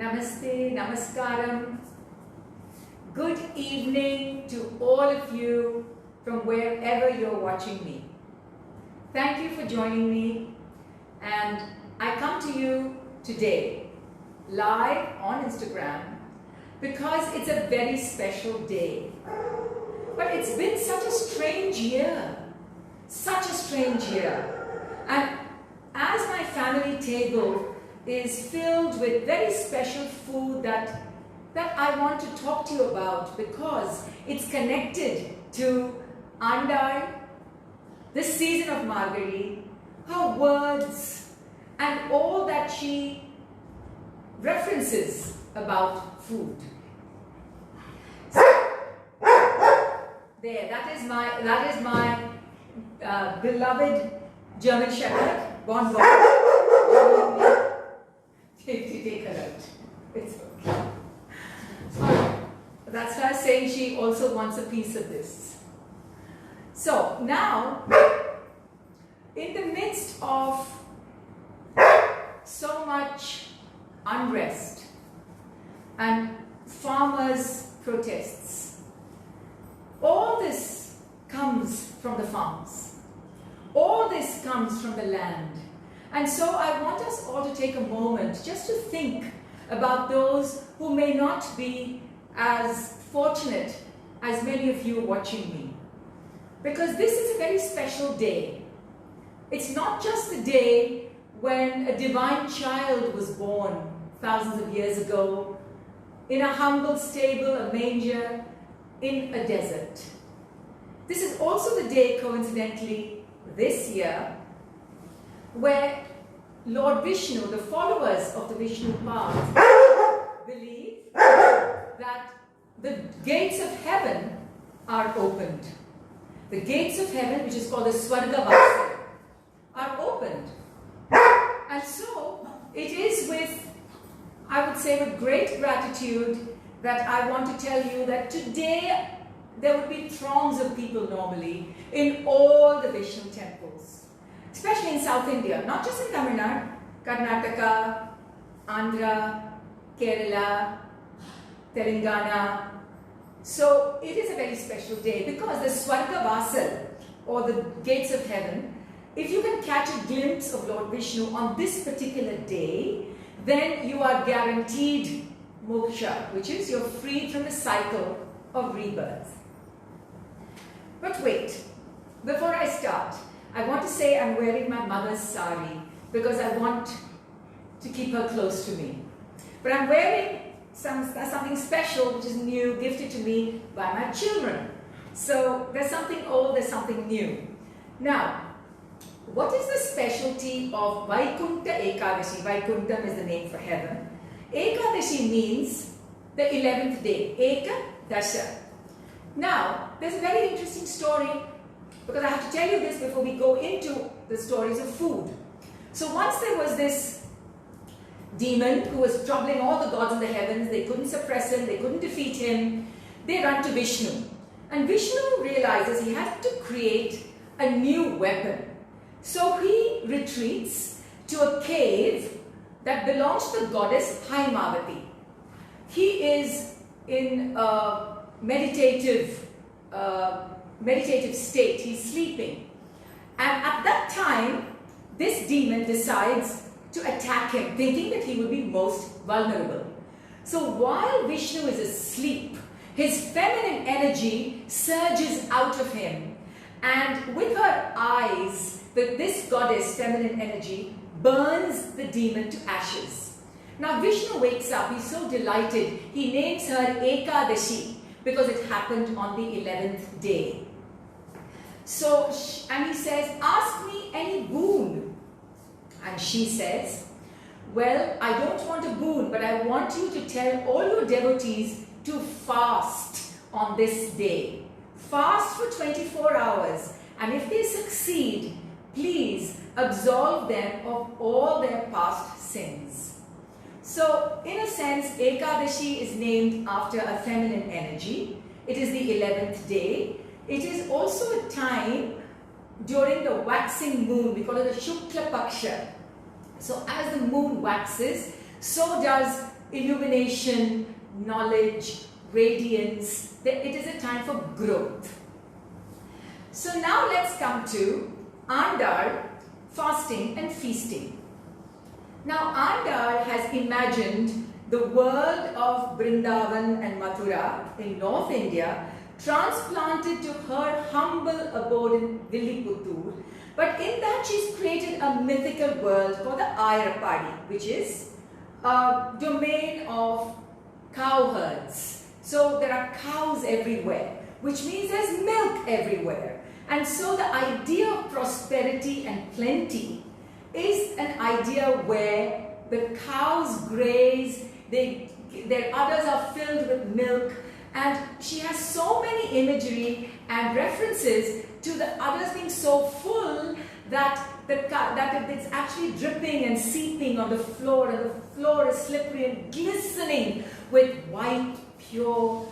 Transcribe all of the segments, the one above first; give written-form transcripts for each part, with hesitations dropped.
Namaste, namaskaram. Good evening to all of you from wherever you're watching me. Thank you for joining me, and I come to you today live on Instagram because it's a very special day. But it's been such a strange year, and as my family table is filled with very special food that I want to talk to you about because it's connected to Andal, the season of Margari, her words, and all that she references about food. So, there, that is my beloved German Shepherd, Bon Bon. Take her out. It's okay. Alright. That's her saying she also wants a piece of this. So now, in the midst of so much unrest and farmers' protests, all this comes from the farms. All this comes from the land. And so I want us all to take a moment just to think about those who may not be as fortunate as many of you watching me. Because this is a very special day. It's not just the day when a divine child was born thousands of years ago in a humble stable, a manger, in a desert. This is also the day, coincidentally, this year, where Lord Vishnu, the followers of the Vishnu path, believe that the gates of heaven are opened. The gates of heaven, which is called the Swarga Vasal, are opened. And so, it is with, I would say, with great gratitude that I want to tell you that today there would be throngs of people normally in all the Vishnu temples. Especially in South India, not just in Tamil Nadu, Karnataka, Andhra, Kerala, Telangana. So it is a very special day because the Swarga Vasal, or the gates of heaven, if you can catch a glimpse of Lord Vishnu on this particular day, then you are guaranteed moksha, which is you're freed from the cycle of rebirth. But wait, before I start, I want to say I'm wearing my mother's sari because I want to keep her close to me. But I'm wearing something special which is new, gifted to me by my children. So there's something old, there's something new. Now, what is the specialty of Kunta Ekadashi? Kunta is the name for heaven. Ekadashi means the 11th day. Ekadasha. Now, there's a very interesting story because I have to tell you this before we go into the stories of food. So once there was this demon who was troubling all the gods in the heavens. They couldn't suppress him, they couldn't defeat him. They run to Vishnu. And Vishnu realizes he has to create a new weapon. So he retreats to a cave that belongs to the goddess Haimavati. He is in a meditative state. He's sleeping. And at that time, this demon decides to attack him, thinking that he will be most vulnerable. So while Vishnu is asleep, his feminine energy surges out of him. And with her eyes, this goddess, feminine energy, burns the demon to ashes. Now Vishnu wakes up, he's so delighted. He names her Ekadashi because it happened on the 11th day. So, and he says, ask me any boon. And she says, Well, I don't want a boon, but I want you to tell all your devotees to fast on this day. Fast for 24 hours. And if they succeed, please absolve them of all their past sins. So, in a sense, Ekadashi is named after a feminine energy. It is the 11th day. It is also a time during the waxing moon. We call it the Shukla Paksha. So as the moon waxes, so does illumination, knowledge, radiance. It is a time for growth. So now let's come to Andal, fasting and feasting. Now Andal has imagined the world of Vrindavan and Mathura in North India transplanted to her humble abode in Villiputtur. But in that she's created a mythical world called the Ayurapadi, which is a domain of cowherds. So there are cows everywhere, which means there's milk everywhere. And so the idea of prosperity and plenty is an idea where the cows graze, their udders are filled with milk, and she has so many imagery and references to the udders being so full that it's actually dripping and seeping on the floor, and the floor is slippery and glistening with white, pure,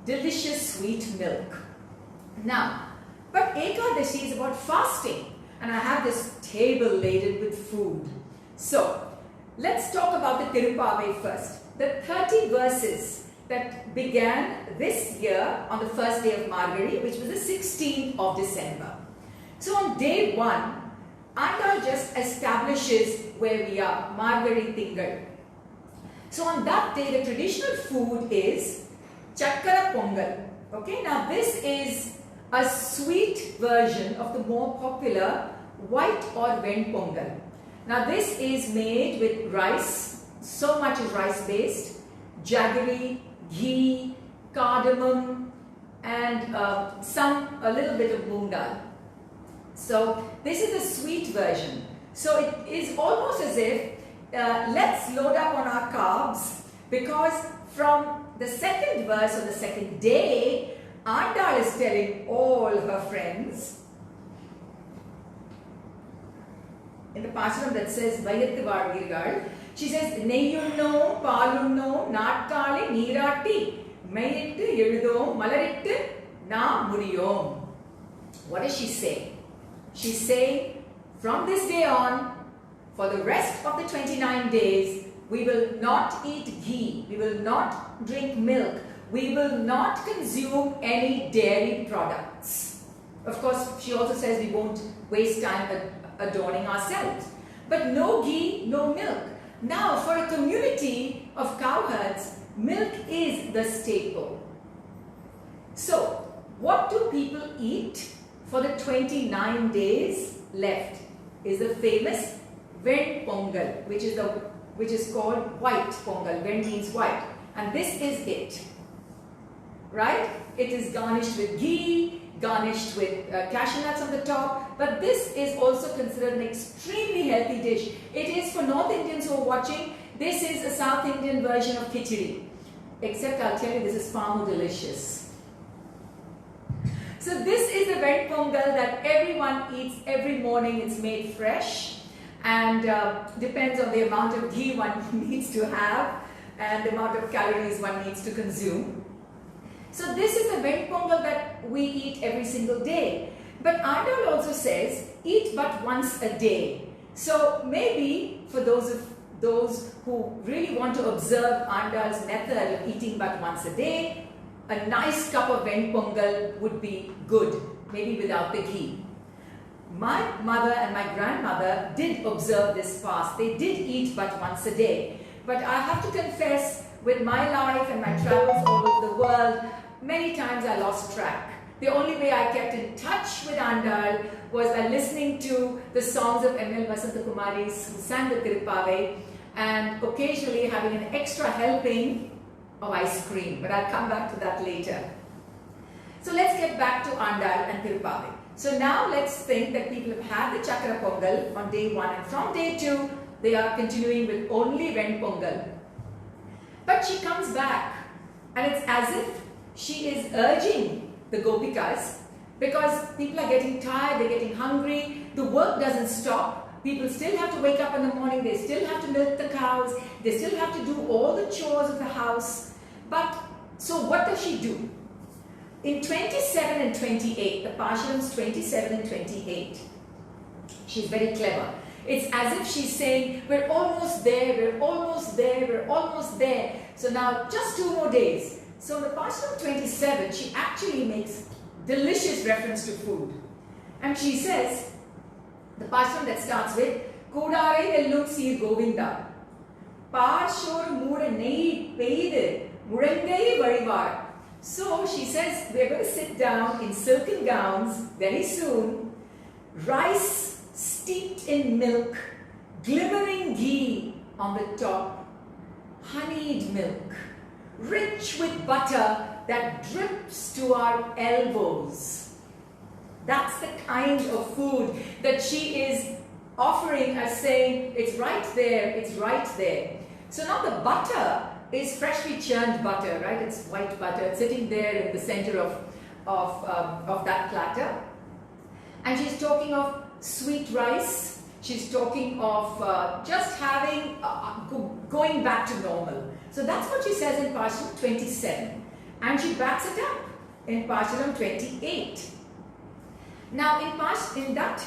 delicious, sweet milk. Now, but Ekadashi is about fasting, and I have this table laden with food. So, let's talk about the Tirupavai first. The 30 verses that began this year on the first day of Margari, which was the 16th of December. So on day 1, Andal just establishes where we are, Margari Tingal. So on that day, the traditional food is Chakara Pongal. Okay, now this is a sweet version of the more popular white or ven pongal. Now this is made with rice, so much is rice based, jaggery, ghee, cardamom, and a little bit of moong dal. So this is a sweet version. So it is almost as if let's load up on our carbs, because from the second verse or the second day, Andal is telling all her friends in the Pacharam that says Vayathu Vaazhvirgal, she says Neyyunno, Palunno, Naatkale, Neeraatti, Mayittu, Eludom, Malarittu, Na Mudiyom. What does she say? She's saying, from this day on, for the rest of the 29 days, we will not eat ghee, we will not drink milk, we will not consume any dairy products. Of course, she also says we won't waste time adorning ourselves. But no ghee, no milk. Now, for a community of cowherds, milk is the staple. So, what do people eat for the 29 days left? Is the famous Ven Pongal, which is called white Pongal. Ven means white, and this is it. Right? It is garnished with ghee, garnished with cashew nuts on the top, but this is also considered an extremely healthy dish. It is, for North Indians who are watching, this is a South Indian version of khichdi. Except I'll tell you, this is far more delicious. So this is the Ven Pongal that everyone eats every morning. It's made fresh and depends on the amount of ghee one needs to have and the amount of calories one needs to consume. So this is the Ven Pongal that we eat every single day. But Andal also says, eat but once a day. So maybe for those who really want to observe Andal's method of eating but once a day, a nice cup of Ven Pongal would be good, maybe without the ghee. My mother and my grandmother did observe this fast. They did eat but once a day. But I have to confess, with my life and my travels all over the world, many times I lost track. The only way I kept in touch with Andal was by listening to the songs of M.L. Vasanta Kumaris who sang the Tirupavai, and occasionally having an extra helping of ice cream. But I'll come back to that later. So let's get back to Andal and Tirupavai. So now let's think that people have had the Chakra Pongal on day 1, and from day 2, they are continuing with only Ven Pongal. But she comes back and it's as if she is urging the Gopikas, because people are getting tired, they're getting hungry, the work doesn't stop, people still have to wake up in the morning, they still have to milk the cows, they still have to do all the chores of the house. But, so what does she do? In 27 and 28, the Pasharams 27 and 28, she's very clever. It's as if she's saying, we're almost there, we're almost there, we're almost there. So now, just 2 more days. So the Pasharam 27, she actually makes delicious reference to food. And she says, the Pasharam that starts with, Kudare Ellum Sir Govinda, Parshor Mura Nei Peide, Murangai Varivar. So she says, we're going to sit down in silken gowns very soon, rice steeped in milk, glimmering ghee on the top, honeyed milk, rich with butter that drips to our elbows. That's the kind of food that she is offering as saying, it's right there, it's right there. So now the butter is freshly churned butter, right? It's white butter sitting there in the center of that platter. And she's talking of sweet rice. She's talking of just having, going back to normal. So that's what she says in Pasharam 27. And she backs it up in Pasharam 28. Now in that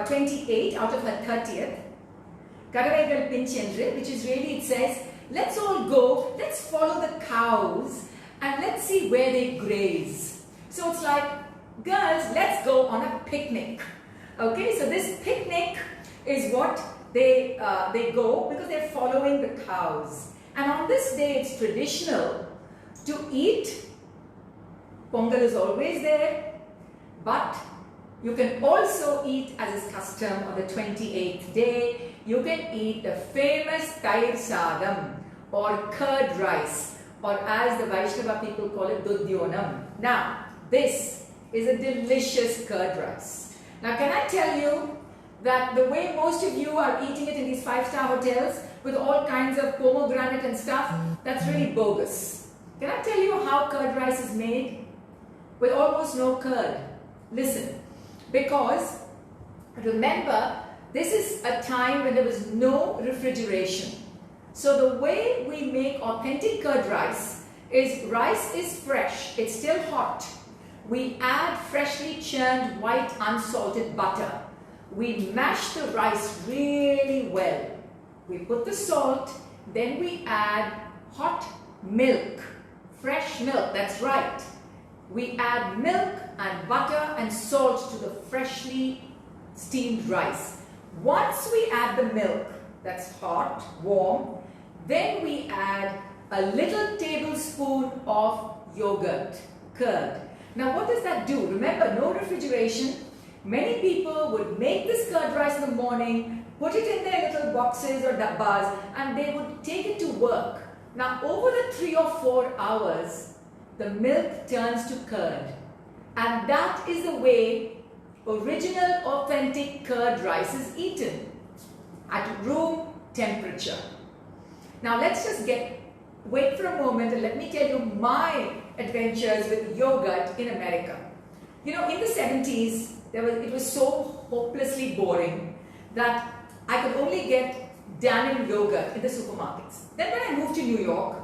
28 out of her 30th, Kadavaigal Pinchendri, which is really, it says, let's all go, let's follow the cows and let's see where they graze. So it's like, girls, let's go on a picnic. Okay, so this picnic is what they go because they're following the cows. And on this day, it's traditional to eat. Pongal is always there, but you can also eat, as is custom, on the 28th day. You can eat the famous Tair Sadam or curd rice, or as the Vaishnava people call it, Dudhyonam. Now, this is a delicious curd rice. Now, can I tell you that the way most of you are eating it in these 5-star hotels with all kinds of pomegranate and stuff, that's really bogus. Can I tell you how curd rice is made? With almost no curd. Listen, because remember, this is a time when there was no refrigeration. So the way we make authentic curd rice is fresh, it's still hot. We add freshly churned white unsalted butter. We mash the rice really well. We put the salt, then we add hot milk, fresh milk, that's right. We add milk and butter and salt to the freshly steamed rice. Once we add the milk, that's hot, warm, then we add a little tablespoon of yogurt, curd. Now what does that do? Remember, no refrigeration. Many people would make this curd rice in the morning, put it in their little boxes or dabbas, and they would take it to work. Now over the 3 or 4 hours, the milk turns to curd. And that is the way original authentic curd rice is eaten, at room temperature. Now let's just wait for a moment and let me tell you my adventures with yogurt in America. You know, in the 70s, it was so hopelessly boring that I could only get Dannon yogurt in the supermarkets. Then when I moved to New York,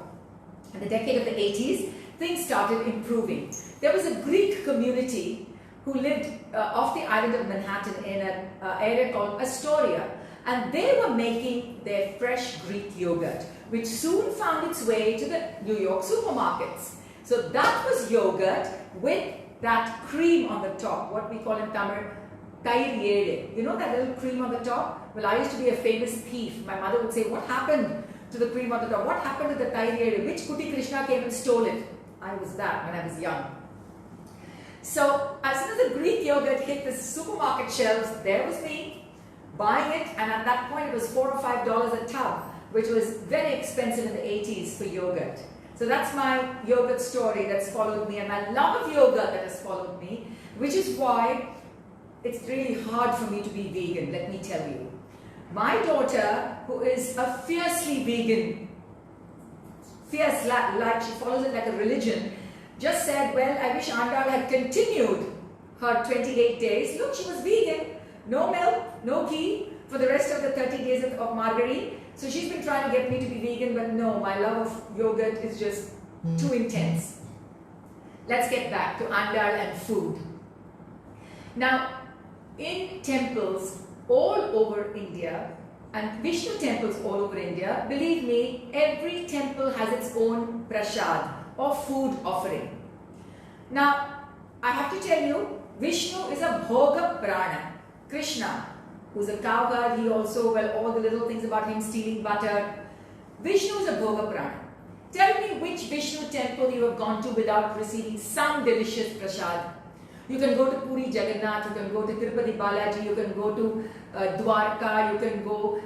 in the decade of the 80s, things started improving. There was a Greek community who lived off the island of Manhattan in an area called Astoria. And they were making their fresh Greek yogurt, which soon found its way to the New York supermarkets. So that was yogurt with that cream on the top, what we call in Tamil, tair. You know that little cream on the top? Well, I used to be a famous thief. My mother would say, what happened to the cream on the top? What happened to the tair? Which Kuti Krishna came and stole it? I was that when I was young. So as soon as the Greek yogurt hit the supermarket shelves, there was me buying it, and at that point it was $4 or $5 a tub, which was very expensive in the 80s for yogurt. So that's my yogurt story that's followed me, and my love of yogurt that has followed me, which is why it's really hard for me to be vegan, let me tell you. My daughter, who is a fiercely vegan, like she follows it like a religion, just said, well, I wish Andal had continued her 28 days. Look, she was vegan, no milk, no ghee for the rest of the 30 days of margarine. So she's been trying to get me to be vegan, but no, my love of yogurt is just too intense. Let's get back to Andal and food. Now, in temples all over India, and Vishnu temples all over India, believe me, every temple has its own prasad or food offering. Now, I have to tell you, Vishnu is a bhoga prana. Krishna, who's a cowherd, he also, well, all the little things about him stealing butter. Vishnu is a bhoga prana. Tell me which Vishnu temple you have gone to without receiving some delicious prasad. You can go to Puri Jagannath, you can go to Tirupati Balaji, you can go to Dwarka, you can go,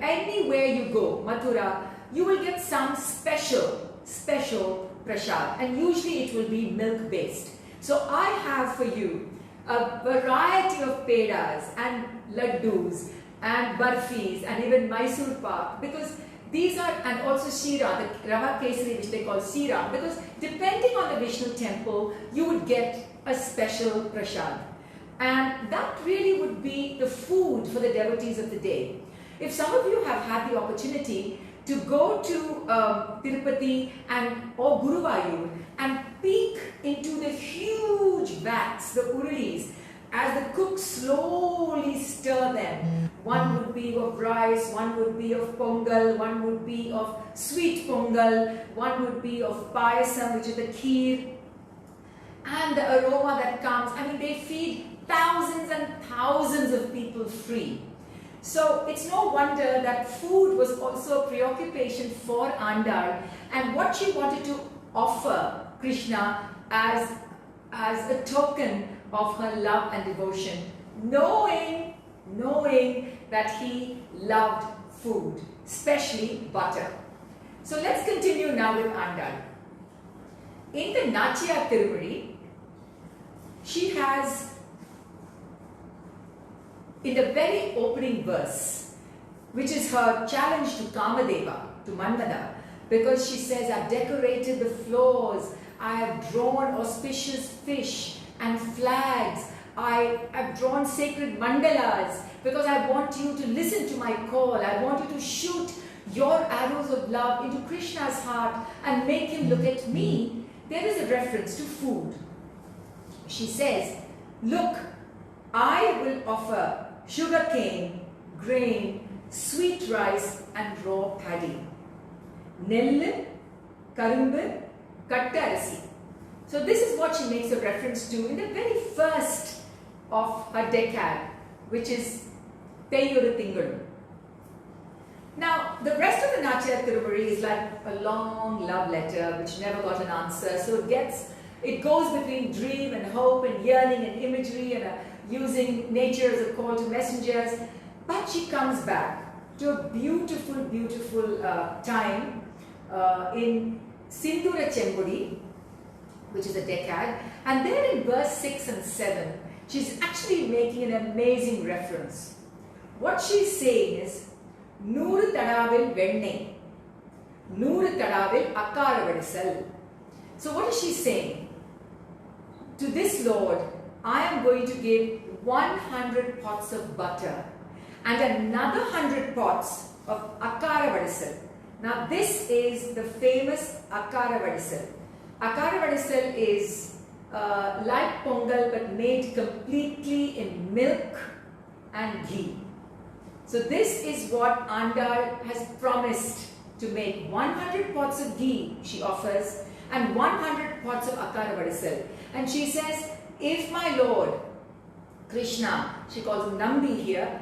anywhere you go, Mathura, you will get some special prasad, and usually it will be milk based. So I have for you a variety of pedas and laddus and barfis and even Mysore pak, because these are, and also Shira, the Rava Kesari, which they call Shira, because depending on the Vishnu temple, you would get a special prasad. And that really would be the food for the devotees of the day. If some of you have had the opportunity to go to Tirupati or Guruvayur and peek into the huge vats, the urulis, as the cooks slowly stir them. One would be of rice, one would be of Pongal, one would be of sweet Pongal, one would be of payasam, which is the kheer. And the aroma that comes, I mean, they feed thousands and thousands of people free. So it's no wonder that food was also a preoccupation for Andal, and what she wanted to offer Krishna as a token of her love and devotion, knowing that he loved food, especially butter. So let's continue now with Andal. In the Nachya Tirumudi, she has, in the very opening verse, which is her challenge to Kamadeva, to Manmada, because she says, I've decorated the floors, I have drawn auspicious fish and flags, I have drawn sacred mandalas, because I want you to listen to my call, I want you to shoot your arrows of love into Krishna's heart and make him look at me. There is a reference to food. She says, look, I will offer sugar cane, grain, sweet rice and raw paddy. Nellu, karumbu, kattarasi. So this is what she makes a reference to in the very first of her decad, which is Teyyuru Tingalu. Now, the rest of the Nachya Tirumudi is like a long love letter which never got an answer. So it goes between dream and hope and yearning and imagery and using nature as a call to messengers. But she comes back to a beautiful, beautiful time in Sindura Chembudi, which is a decad. And there in verse 6 and 7, she's actually making an amazing reference. What she's saying is, Nuru Tadavil Venne, Nuru Tadavil Akaravadisal. So what is she saying? To this Lord, I am going to give 100 pots of butter and another 100 pots of Akaravadisal. Now this is the famous Akaravadisal. Akaravadisal is like Pongal but made completely in milk and ghee. So this is what Andal has promised to make. 100 pots of ghee she offers and 100 pots of Akaravadisal. And she says, if my Lord Krishna, she calls him Nambi here,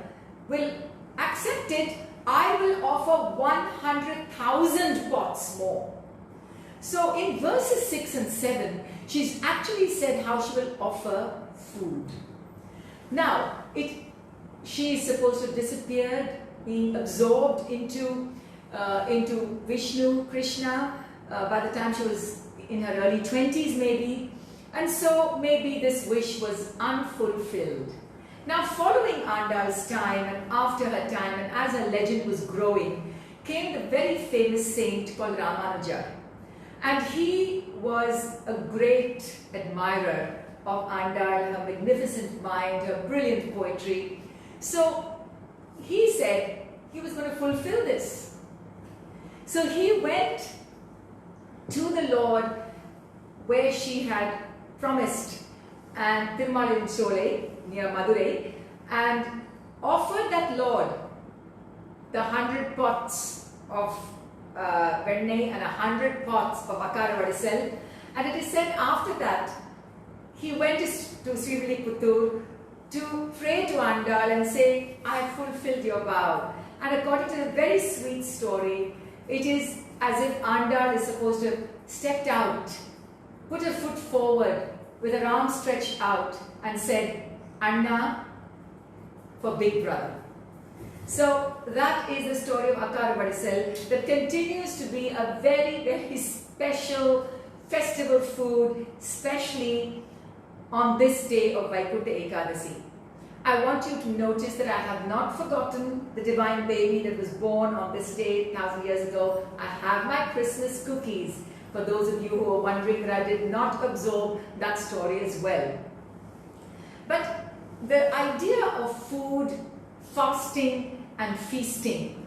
will accept it, I will offer 100,000 pots more. So in verses 6 and 7, she's actually said how she will offer food. Now, she is supposed to have disappeared, being absorbed into Vishnu, Krishna, by the time she was in her early 20s maybe. And so maybe this wish was unfulfilled. Now, following Andal's time and after her time, and as her legend was growing, came the very famous saint called Ramanuja. And he was a great admirer of Andal, her magnificent mind, her brilliant poetry. So he said he was going to fulfill this. So he went to the Lord where she had promised, and Tirumalai near Madurai, and offered that Lord the 100 pots of Vennai and 100 pots of Akara Vadisal. And it is said after that, he went to Srivillikuttur to pray to Andal and say, I have fulfilled your vow. And according to the very sweet story, it is as if Andal is supposed to have stepped out, put her foot forward with her arms stretched out and said, Anna, for Big Brother. So that is the story of Akara Vadisal that continues to be a very, very special festival food, especially on this day of Vaikunta Ekadashi. I want you to notice that I have not forgotten the divine baby that was born on this day 1,000 years ago. I have my Christmas cookies, for those of you who are wondering that I did not absorb that story as well. But the idea of food, fasting and feasting.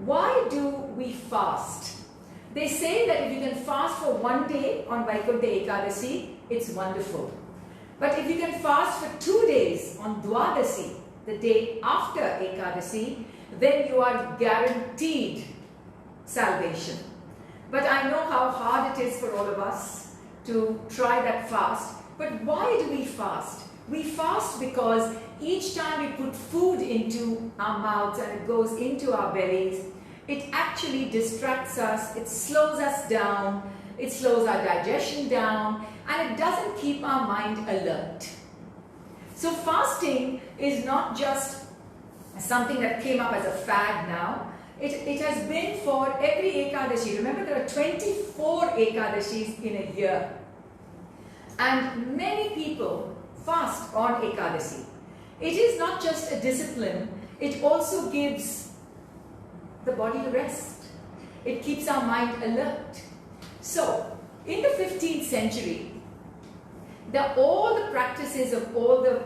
Why do we fast? They say that if you can fast for one day on Vaikunta Ekadashi, it's wonderful. But if you can fast for 2 days on Dwadasi, the day after Ekadashi, then you are guaranteed salvation. But I know how hard it is for all of us to try that fast. But why do we fast? We fast because each time we put food into our mouths and it goes into our bellies, it actually distracts us, it slows us down, it slows our digestion down, and it doesn't keep our mind alert. So fasting is not just something that came up as a fad now. It has been for every Ekadashi. Remember, there are 24 Ekadashis in a year. And many people fast on Ekadashi. It is not just a discipline, it also gives the body a rest. It keeps our mind alert. So, in the 15th century, all the practices of all the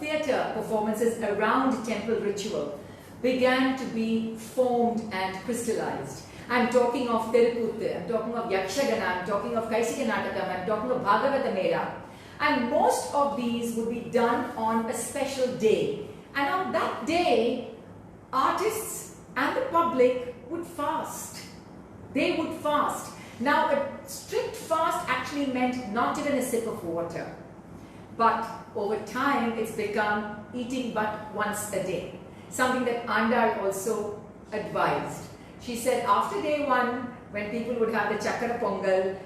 theatre performances around temple ritual began to be formed and crystallized. I'm talking of Tirukuttu, I'm talking of Yakshagana, I'm talking of Kaisika Natakam, I'm talking of Bhagavata Mela. And most of these would be done on a special day. And on that day, artists and the public would fast. They would fast. Now, a strict fast actually meant not even a sip of water. But over time, it's become eating but once a day. Something that Andal also advised. She said after day 1, when people would have the Chakra Pongal,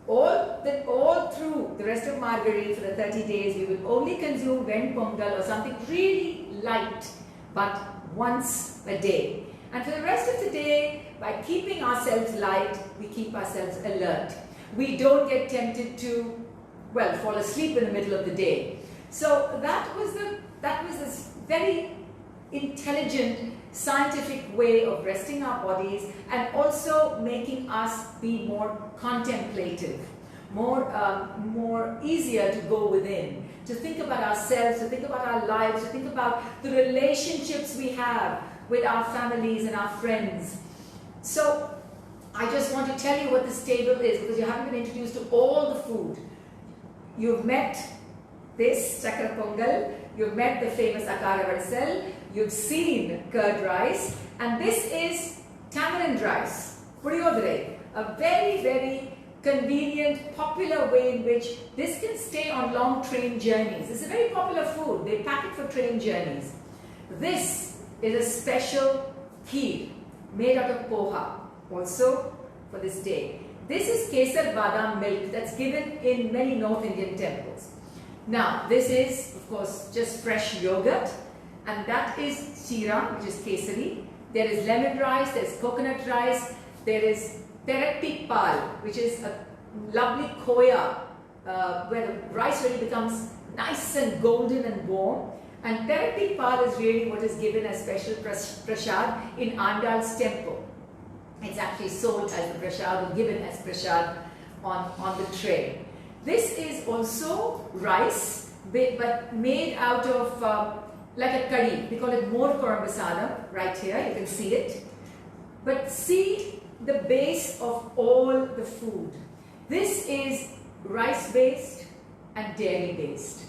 all through the rest of Margari for the 30 days, we would only consume Ven Pongal or something really light, but once a day. And for the rest of the day, by keeping ourselves light, we keep ourselves alert. We don't get tempted to, well, fall asleep in the middle of the day. So that was this very intelligent, scientific way of resting our bodies and also making us be more contemplative, more easier to go within, to think about ourselves, to think about our lives, to think about the relationships we have with our families and our friends. So I just want to tell you what this table is, because you haven't been introduced to all the food. You've met this Chakra Pongal, you've met the famous Akara Vadisal, you've seen curd rice, and this is tamarind rice, puliyodare, a very, very convenient, popular way in which this can stay on long train journeys. It's a very popular food. They pack it for train journeys. This is a special kheer made out of poha, also for this day. This is kesar badam milk that's given in many North Indian temples. Now, this is, of course, just fresh yogurt, and that is sira, which is kesari. There is lemon rice, there is coconut rice, there is terakpi pal, which is a lovely koya, where the rice really becomes nice and golden and warm. And Terati Pal is really what is given as special prasad in Andal's temple. It's actually sold as the prasad or given as prasad on the tray. This is also rice, but made out of like a curry. We call it more korambasadam right here. You can see it. But see the base of all the food. This is rice based and dairy based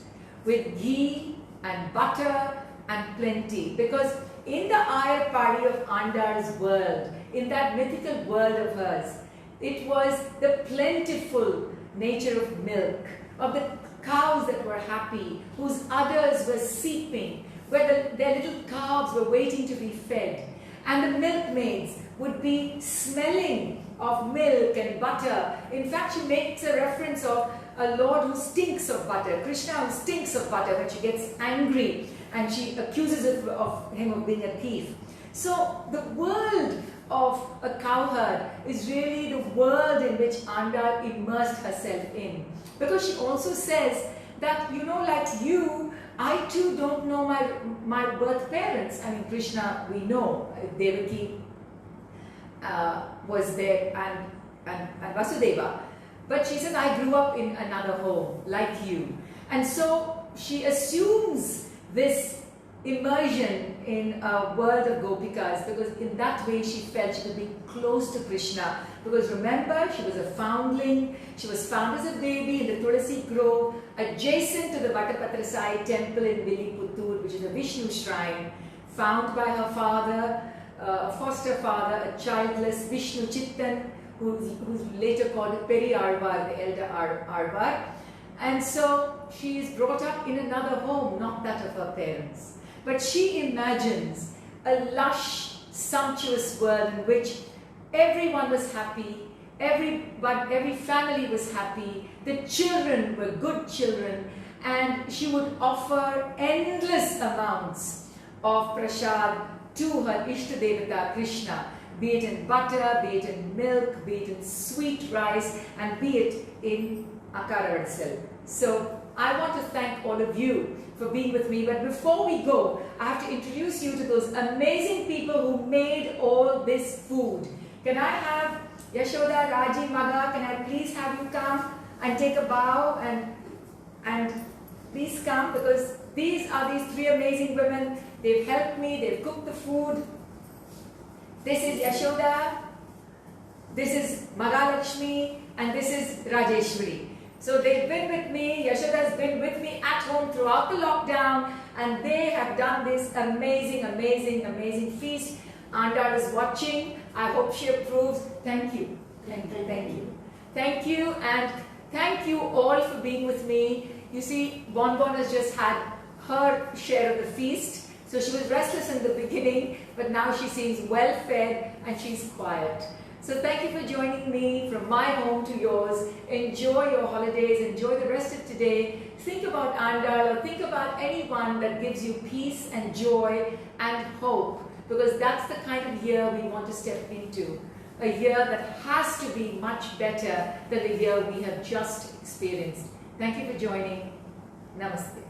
with ghee and butter and plenty, because in the Ayar Padi of Andal's world, in that mythical world of hers, it was the plentiful nature of milk, of the cows that were happy, whose udders were seeping, where their little calves were waiting to be fed. And the milkmaids would be smelling of milk and butter. In fact, she makes a reference of a lord who stinks of butter, Krishna who stinks of butter when she gets angry and she accuses him of being a thief. So the world of a cowherd is really the world in which Andal immersed herself in. Because she also says that, you know, like you, I too don't know my birth parents. I mean, Krishna, we know, Devaki was there and Vasudeva. But she says, I grew up in another home, like you. And so she assumes this immersion in a world of Gopikas, because in that way she felt she could be close to Krishna. Because remember, she was a foundling. She was found as a baby in the Tulasi Grove, adjacent to the Vattapatra Sai temple in Villiputtur, which is a Vishnu shrine, found by her father, a foster father, a childless Vishnu Chittan, who's later called Peri Arvar, the elder Arvar. And so she is brought up in another home, not that of her parents. But she imagines a lush, sumptuous world in which everyone was happy, every family was happy, the children were good children, and she would offer endless amounts of prasad to her Ishtadevata Krishna, be it in butter, be it in milk, be it in sweet rice, and be it in akara itself. So I want to thank all of you for being with me. But before we go, I have to introduce you to those amazing people who made all this food. Can I have Yashoda, Raji, Maga, can I please have you come and take a bow and please come, because these are these three amazing women. They've helped me, they've cooked the food. This is Yashoda, this is Magalakshmi, and this is Rajeshwari. So they've been with me, Yashoda has been with me at home throughout the lockdown, and they have done this amazing, amazing, amazing feast. Andal is watching. I hope she approves. Thank you. Thank you. Thank you. Thank you, and thank you all for being with me. You see, Bonbon has just had her share of the feast. So she was restless in the beginning, but now she seems well fed and she's quiet. So thank you for joining me from my home to yours. Enjoy your holidays, enjoy the rest of today. Think about Andal, or think about anyone that gives you peace and joy and hope, because that's the kind of year we want to step into. A year that has to be much better than the year we have just experienced. Thank you for joining. Namaste.